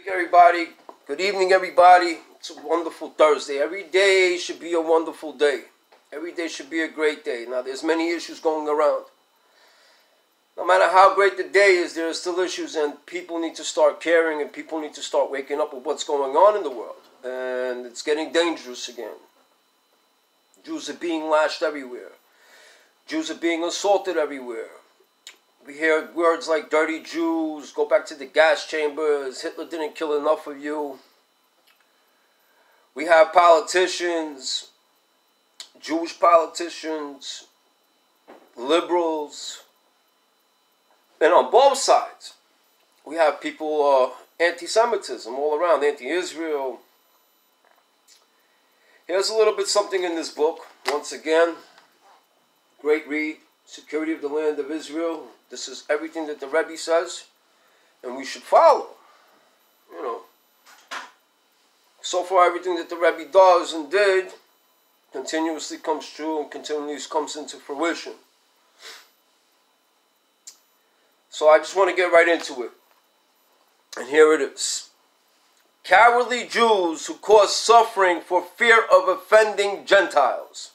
Everybody, good evening everybody. It's a wonderful Thursday. Every day should be a wonderful day. Every day should be a great day. Now there's many issues going around. No matter how great the day is, there are still issues, and people need to start caring, and people need to start waking up with what's going on in the world. And it's getting dangerous again. Jews are being lashed everywhere. Jews are being assaulted everywhere. We hear words like dirty Jews, go back to the gas chambers, Hitler didn't kill enough of you. We have politicians, Jewish politicians, liberals, and on both sides, we have people, anti-Semitism all around, anti-Israel. Here's a little bit something in this book. Once again, great read, Security of the Land of Israel. This is everything that the Rebbe says, and we should follow. You know, so far everything that the Rebbe does and did continuously comes true and continuously comes into fruition. So I just want to get right into it. And here it is. Cowardly Jews who cause suffering for fear of offending Gentiles.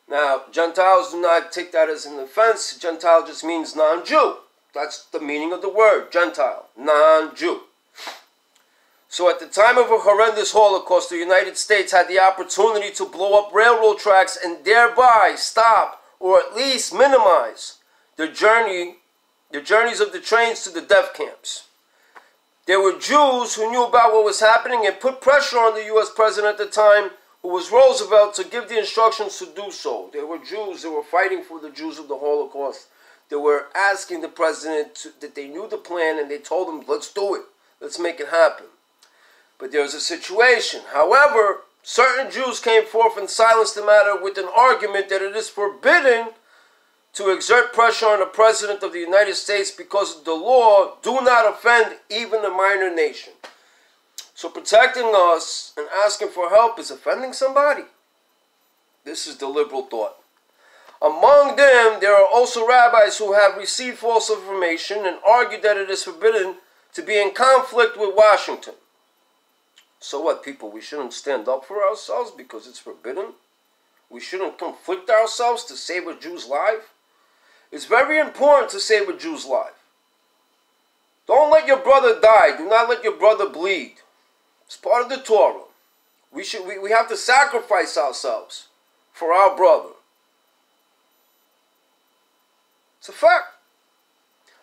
Now, Gentiles do not take that as an offense. Gentile just means non-Jew. That's the meaning of the word, Gentile, non-Jew. So at the time of a horrendous Holocaust, the United States had the opportunity to blow up railroad tracks and thereby stop or at least minimize the journeys of the trains to the death camps. There were Jews who knew about what was happening and put pressure on the U.S. president at the time, who was Roosevelt, to give the instructions to do so. There were Jews that were fighting for the Jews of the Holocaust. They were asking the president that they knew the plan, and they told him, let's do it. Let's make it happen. But there was a situation. However, certain Jews came forth and silenced the matter with an argument that it is forbidden to exert pressure on the President of the United States because the law do not offend even a minor nation. So protecting us and asking for help is offending somebody. This is the liberal thought. Among them, there are also rabbis who have received false information and argue that it is forbidden to be in conflict with Washington. So what, people? We shouldn't stand up for ourselves because it's forbidden? We shouldn't conflict ourselves to save a Jew's life? It's very important to save a Jew's life. Don't let your brother die. Do not let your brother bleed. It's part of the Torah. We have to sacrifice ourselves for our brother. It's a fact.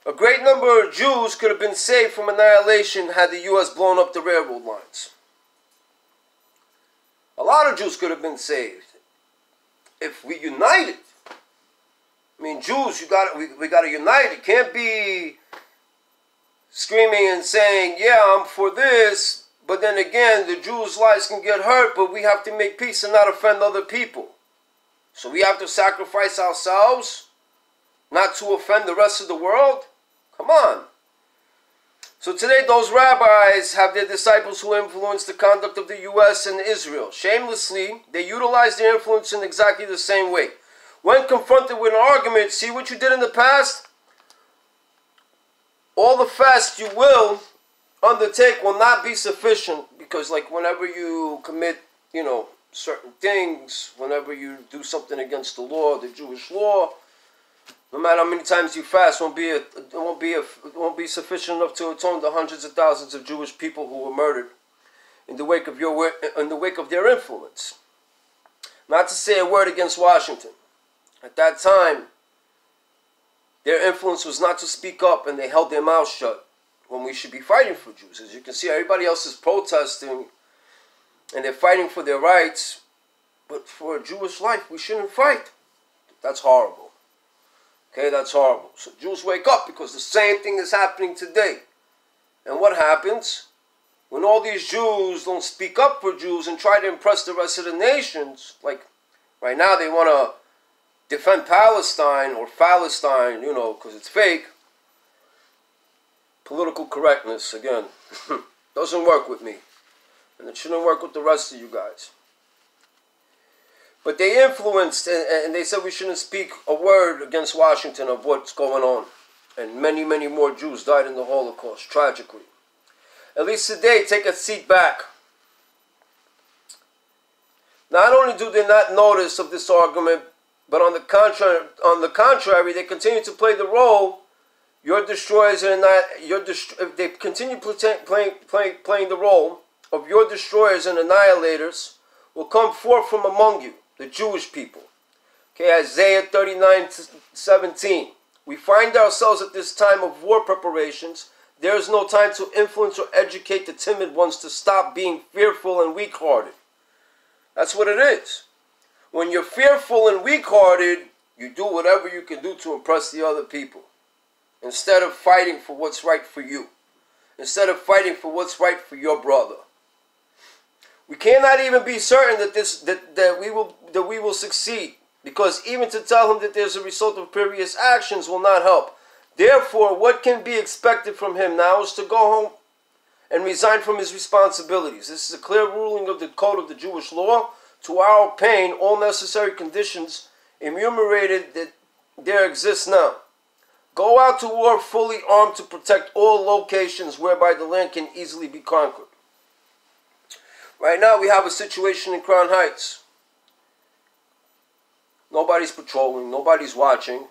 A great number of Jews could have been saved from annihilation had the U.S. blown up the railroad lines. A lot of Jews could have been saved if we united. I mean, Jews, we got to unite. It can't be screaming and saying, yeah, I'm for this, but then again, the Jews' lives can get hurt, but we have to make peace and not offend other people. So we have to sacrifice ourselves not to offend the rest of the world? Come on. So today, those rabbis have their disciples who influence the conduct of the U.S. and Israel. Shamelessly, they utilize their influence in exactly the same way. When confronted with an argument, see what you did in the past? All the fast you will undertake will not be sufficient, because like whenever you commit, certain things, whenever you do something against the law, the Jewish law, no matter how many times you fast, it won't be sufficient enough to atone the hundreds of thousands of Jewish people who were murdered in the wake of their influence. Not to say a word against Washington. At that time, their influence was not to speak up, and they held their mouths shut when we should be fighting for Jews. As you can see, everybody else is protesting, and they're fighting for their rights, but for a Jewish life, we shouldn't fight. That's horrible. Okay, that's horrible. So Jews wake up, because the same thing is happening today. And what happens? When all these Jews don't speak up for Jews and try to impress the rest of the nations, like right now they want to defend Palestine or Philistine, because it's fake. Political correctness, again, doesn't work with me. And it shouldn't work with the rest of you guys. But they influenced, and they said we shouldn't speak a word against Washington of what's going on. And many, many more Jews died in the Holocaust, tragically. at least today, take a seat back. Not only do they not notice of this argument, but on the contrary, they continue to play the role. Your destroyers and they continue playing the role of your destroyers and annihilators will come forth from among you, the Jewish people. Okay, Isaiah 39:17. We find ourselves at this time of war preparations. There is no time to influence or educate the timid ones to stop being fearful and weak-hearted. That's what it is. When you're fearful and weak-hearted, you do whatever you can do to impress the other people. Instead of fighting for what's right for you. Instead of fighting for what's right for your brother. We cannot even be certain that we will succeed. Because even to tell him that there's a result of previous actions will not help. Therefore, what can be expected from him now is to go home and resign from his responsibilities. This is a clear ruling of the code of the Jewish law. To our pain, all necessary conditions enumerated that there exist now. Go out to war fully armed to protect all locations whereby the land can easily be conquered. Right now we have a situation in Crown Heights. Nobody's patrolling, nobody's watching.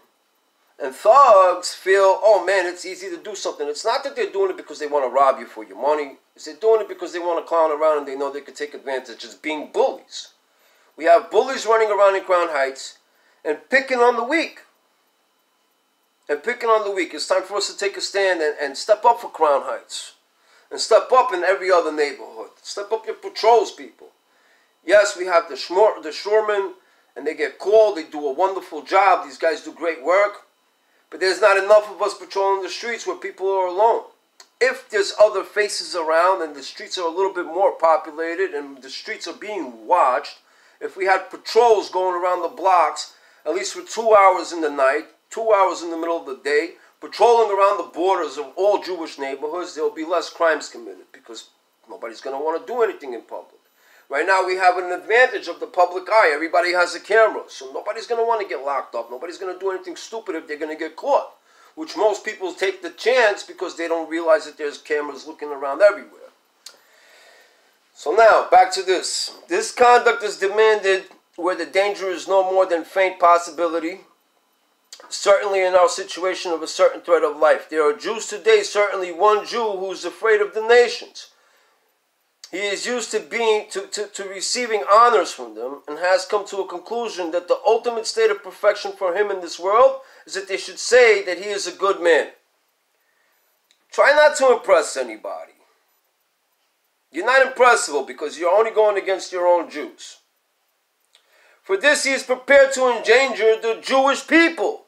And thugs feel, oh man, it's easy to do something. It's not that they're doing it because they want to rob you for your money. It's they're doing it because they want to clown around and they know they can take advantage. It's being bullies. We have bullies running around in Crown Heights and picking on the weak. And picking on the weak. It's time for us to take a stand and step up for Crown Heights. And step up in every other neighborhood. Step up your patrols, people. Yes, we have the shoremen, and they get called. They do a wonderful job. These guys do great work. But there's not enough of us patrolling the streets where people are alone. If there's other faces around and the streets are a little bit more populated and the streets are being watched, if we had patrols going around the blocks, at least for 2 hours in the night, 2 hours in the middle of the day, patrolling around the borders of all Jewish neighborhoods, there will be less crimes committed because nobody's going to want to do anything in public. Right now we have an advantage of the public eye. Everybody has a camera, so nobody's going to want to get locked up. Nobody's going to do anything stupid if they're going to get caught, which most people take the chance because they don't realize that there's cameras looking around everywhere. So now, back to this. This conduct is demanded where the danger is no more than faint possibility. Certainly in our situation of a certain threat of life. There are Jews today, certainly one Jew who's afraid of the nations. He is used to receiving honors from them and has come to a conclusion that the ultimate state of perfection for him in this world is that they should say that he is a good man. Try not to impress anybody. You're not impressible because you're only going against your own Jews. For this he is prepared to endanger the Jewish people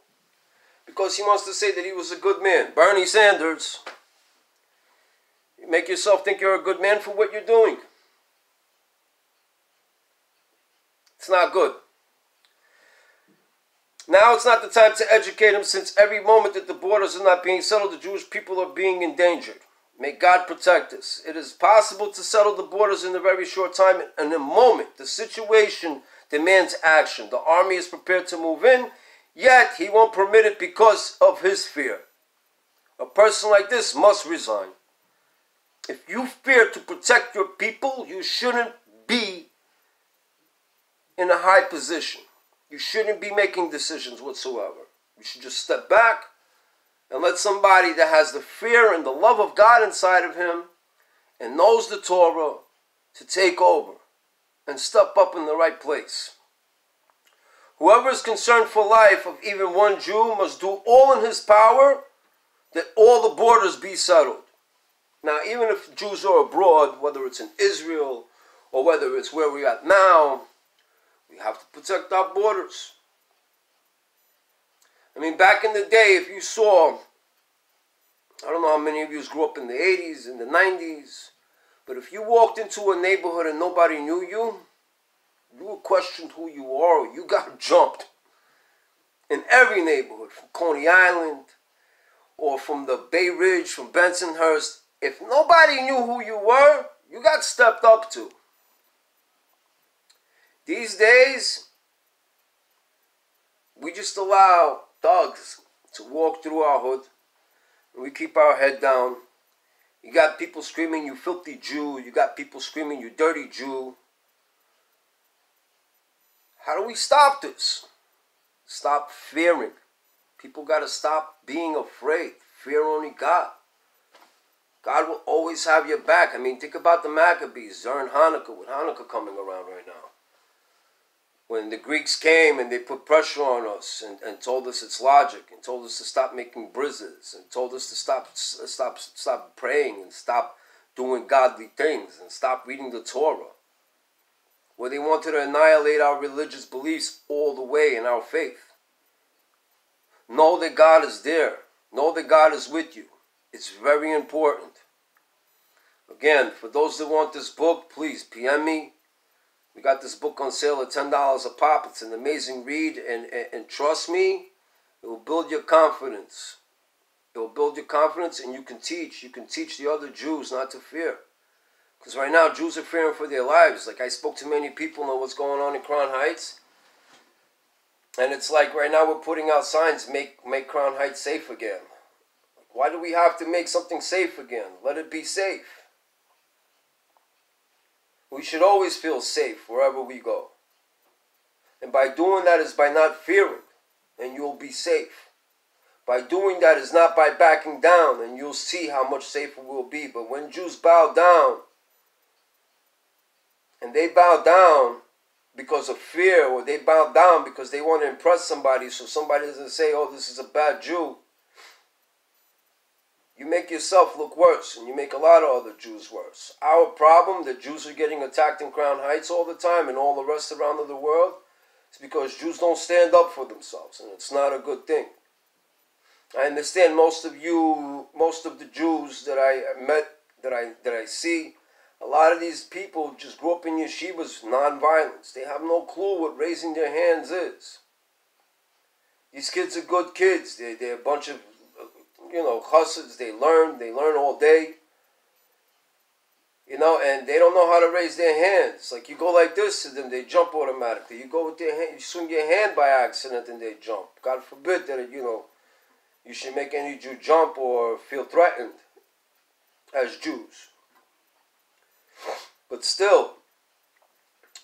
because he wants to say that he was a good man. Bernie Sanders. You make yourself think you're a good man for what you're doing. It's not good. Now it's not the time to educate him, since every moment that the borders are not being settled, the Jewish people are being endangered. May God protect us. It is possible to settle the borders in a very short time. In a moment, the situation demands action. The army is prepared to move in, yet he won't permit it because of his fear. A person like this must resign. If you fear to protect your people, you shouldn't be in a high position. You shouldn't be making decisions whatsoever. You should just step back and let somebody that has the fear and the love of God inside of him and knows the Torah to take over and step up in the right place. Whoever is concerned for life of even one Jew must do all in his power that all the borders be settled. Now, even if Jews are abroad, whether it's in Israel or whether it's where we're at now, we have to protect our borders. I mean, back in the day, if you saw, I don't know how many of you grew up in the 80s, in the 90s, but if you walked into a neighborhood and nobody knew you, you were questioned who you are, or you got jumped. In every neighborhood, from Coney Island, or from the Bay Ridge, from Bensonhurst, if nobody knew who you were, you got stepped up to. These days, we just allow thugs to walk through our hood, and we keep our head down, You got people screaming, you filthy Jew. You got people screaming, you dirty Jew. How do we stop this? Stop fearing. People got to stop being afraid. Fear only God. God will always have your back. I mean, think about the Maccabees during Hanukkah, with Hanukkah coming around right now. When the Greeks came and they put pressure on us and told us it's logic, and told us to stop making brizzes, and told us to stop praying and stop doing godly things and stop reading the Torah, where they wanted to annihilate our religious beliefs all the way in our faith. Know that God is there. Know that God is with you. It's very important. Again, for those that want this book, please PM me. We got this book on sale at $10 a pop. It's an amazing read, and trust me, it will build your confidence. It will build your confidence, and you can teach. You can teach the other Jews not to fear. Because right now, Jews are fearing for their lives. Like, I spoke to many people know what's going on in Crown Heights. And it's like right now we're putting out signs, make Crown Heights safe again. Why do we have to make something safe again? Let it be safe. We should always feel safe wherever we go. And by doing that is by not fearing, and you'll be safe. By doing that is not by backing down, and you'll see how much safer we'll be. But when Jews bow down, and they bow down because of fear, or they bow down because they want to impress somebody, so somebody doesn't say, oh, this is a bad Jew, you make yourself look worse, and you make a lot of other Jews worse. Our problem, that Jews are getting attacked in Crown Heights all the time and all the rest around the world, is because Jews don't stand up for themselves, and it's not a good thing. I understand most of the Jews that I met, that I see, a lot of these people just grew up in yeshivas, non-violence. They have no clue what raising their hands is. These kids are good kids. They're a bunch of, chassids. They learn all day. And they don't know how to raise their hands. Like, you go like this to them, they jump automatically. You go with their hand, you swing your hand by accident and they jump. God forbid that, you should make any Jew jump or feel threatened as Jews. But still,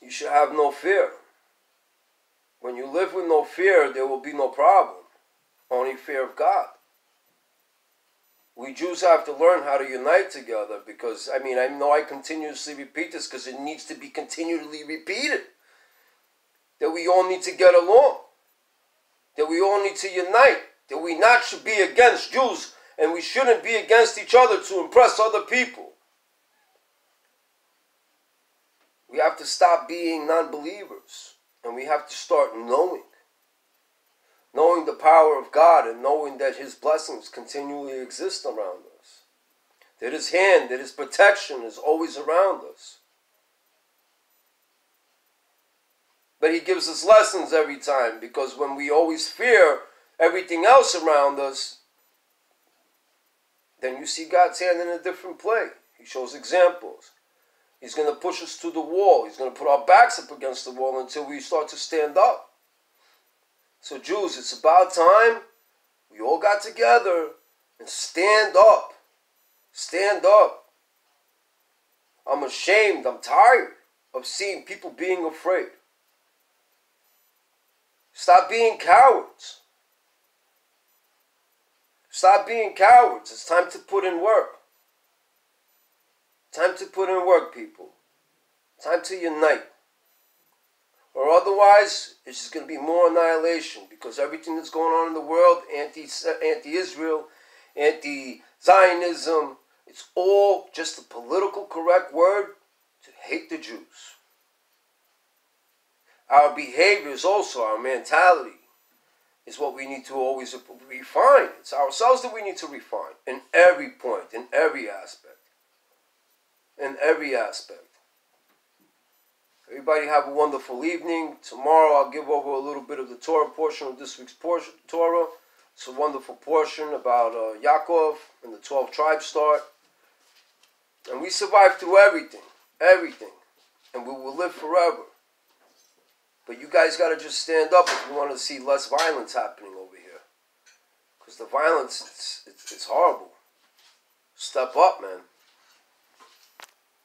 you should have no fear. When you live with no fear, there will be no problem. Only fear of God. We Jews have to learn how to unite together because, I know I continuously repeat this because it needs to be continually repeated. That we all need to get along. That we all need to unite. That we not should be against Jews and we shouldn't be against each other to impress other people. We have to stop being non-believers, and we have to start knowing the power of God and knowing that His blessings continually exist around us, that His hand, that His protection is always around us. But He gives us lessons every time, because when we always fear everything else around us, then you see God's hand in a different play. He shows examples. He's going to push us to the wall. He's going to put our backs up against the wall until we start to stand up. So Jews, it's about time we all got together and stand up. Stand up. I'm ashamed. I'm tired of seeing people being afraid. Stop being cowards. Stop being cowards. It's time to put in work. Time to put in work, people. Time to unite. Or otherwise, it's just going to be more annihilation, because everything that's going on in the world, anti-Israel, anti-Zionism, it's all just a political correct word to hate the Jews. Our behaviors also, our mentality, is what we need to always refine. It's ourselves that we need to refine in every point, in every aspect. In every aspect. Everybody have a wonderful evening. Tomorrow I'll give over a little bit of the Torah portion of this week's Torah. It's a wonderful portion about Yaakov and the 12 tribes start. And we survived through everything. Everything. And we will live forever. But you guys got to just stand up if you want to see less violence happening over here. Because the violence, it's horrible. Step up, man.